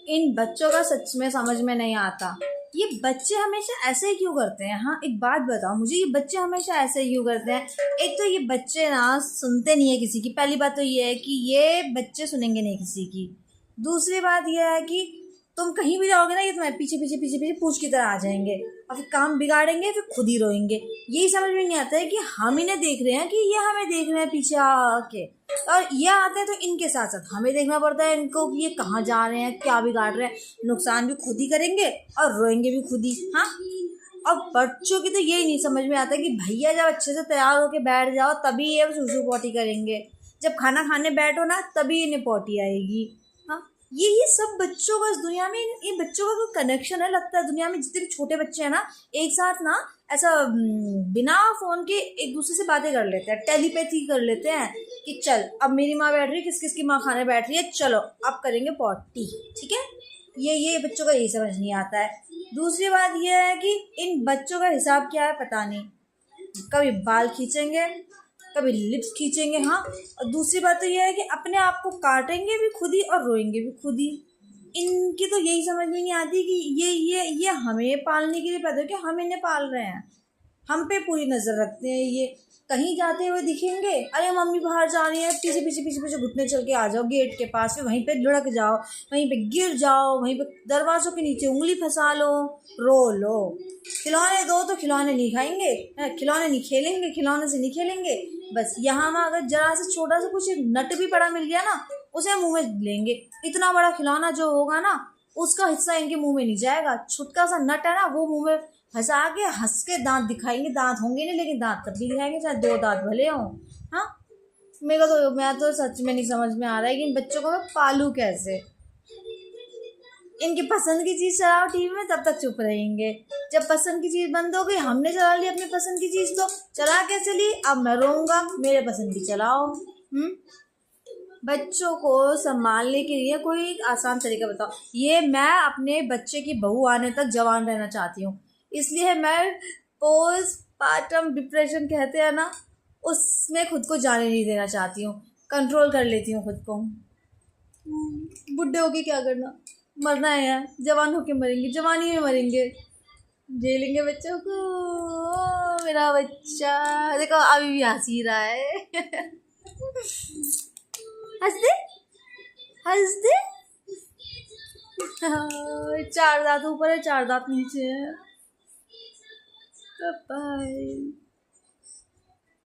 इन बच्चों का सच में समझ में नहीं आता, ये बच्चे हमेशा ऐसे ही क्यों करते हैं। हाँ एक बात बताओ मुझे, ये बच्चे हमेशा ऐसे ही क्यों करते हैं। एक तो ये बच्चे ना सुनते नहीं है किसी की, पहली बात तो ये है कि ये बच्चे सुनेंगे नहीं किसी की। दूसरी बात ये है कि तुम कहीं भी जाओगे ना, ये तुम्हारे पीछे पीछे पीछे पीछे पूछ की तरह आ जाएंगे और फिर काम बिगाड़ेंगे, फिर खुद ही रोएंगे। यही समझ में नहीं आता है कि हम इन्हें देख रहे हैं कि ये हमें देख रहे हैं पीछे आके, और ये आते हैं तो इनके साथ साथ हमें देखना पड़ता है इनको कि ये कहाँ जा रहे हैं, क्या बिगाड़ रहे हैं। नुकसान भी खुद ही करेंगे और रोएंगे भी खुद ही। हाँ और बच्चों की तो यही नहीं समझ में आता कि भैया जब अच्छे से तैयार होके बैठ जाओ तभी ये सूसू पोटी करेंगे, जब खाना खाने बैठो ना तभी इन्हें पोटी आएगी। हाँ ये सब बच्चों का इस दुनिया में, ये बच्चों का कोई कनेक्शन है लगता है। दुनिया में जितने भी छोटे बच्चे हैं ना, एक साथ ना ऐसा बिना फोन के एक दूसरे से बातें कर लेते हैं, टेलीपैथी कर लेते हैं कि चल अब मेरी माँ बैठ रही है, किस किस की माँ खाने बैठ रही है, चलो अब करेंगे पॉटी, ठीक है। ये बच्चों का यही समझ नहीं आता है। दूसरी बात यह है कि इन बच्चों का हिसाब क्या है पता नहीं, कभी बाल खींचेंगे, कभी लिप्स खींचेंगे। हाँ और दूसरी बात तो यह है कि अपने आप को काटेंगे भी खुद ही और रोएंगे भी खुद ही। इनकी तो यही समझ में नहीं आती कि ये हमें पालने के लिए पैदा हो, कि हम इन्हें पाल रहे हैं, हम पे पूरी नज़र रखते हैं। ये कहीं जाते हुए दिखेंगे, अरे मम्मी बाहर जा रही है, पीछे पीछे पीछे पीछे घुटने चल के आ जाओ गेट के पास, फिर वहीं पे लुढ़क जाओ, वहीं पे गिर जाओ, वहीं पे दरवाज़ों के नीचे उंगली फंसा लो, रो लो। खिलौने दो तो खिलौने नहीं खाएंगे, खिलौने नहीं खेलेंगे, खिलौने से नहीं खेलेंगे। बस यहाँ में अगर जरा से छोटा सा कुछ नट भी पड़ा मिल गया ना, उसे मुंह में लेंगे। इतना बड़ा खिलौना जो होगा ना उसका हिस्सा इनके मुंह में नहीं जाएगा, छुटका सा नट है ना वो मुंह में फंसा के हंस के दांत दिखाएंगे। दांत होंगे नहीं लेकिन दांत तब भी दिखाएंगे, चाहे 2 दांत भले हों। हाँ मैं तो सच में नहीं समझ में आ रहा है कि इन बच्चों को मैं पालूं कैसे। इनकी पसंद की चीज़ चलाओ टीवी में तब तक चुप रहेंगे, जब पसंद की चीज़ बंद हो गई, हमने चला ली अपनी पसंद की चीज़, तो चला कैसे ली, अब मैं रोऊंगा, मेरे पसंद की चलाओ। बच्चों को संभालने के लिए कोई एक आसान तरीका बताओ। ये मैं अपने बच्चे की बहू आने तक जवान रहना चाहती हूँ, इसलिए मैं पोस्टपार्टम डिप्रेशन कहते हैं ना, उसमें खुद को जाने नहीं देना चाहती हूँ, कंट्रोल कर लेती हूँ खुद को। बुढ़े होके क्या करना, मरना है यार, जवान होके मरेंगे, जवानी में मरेंगे, झेलेंगे बच्चों को। मेरा बच्चा देखो अभी भी हंसी रहा है। हंस दे, हंस दे। 4 दांत ऊपर है, 4 दांत नीचे है। बाय।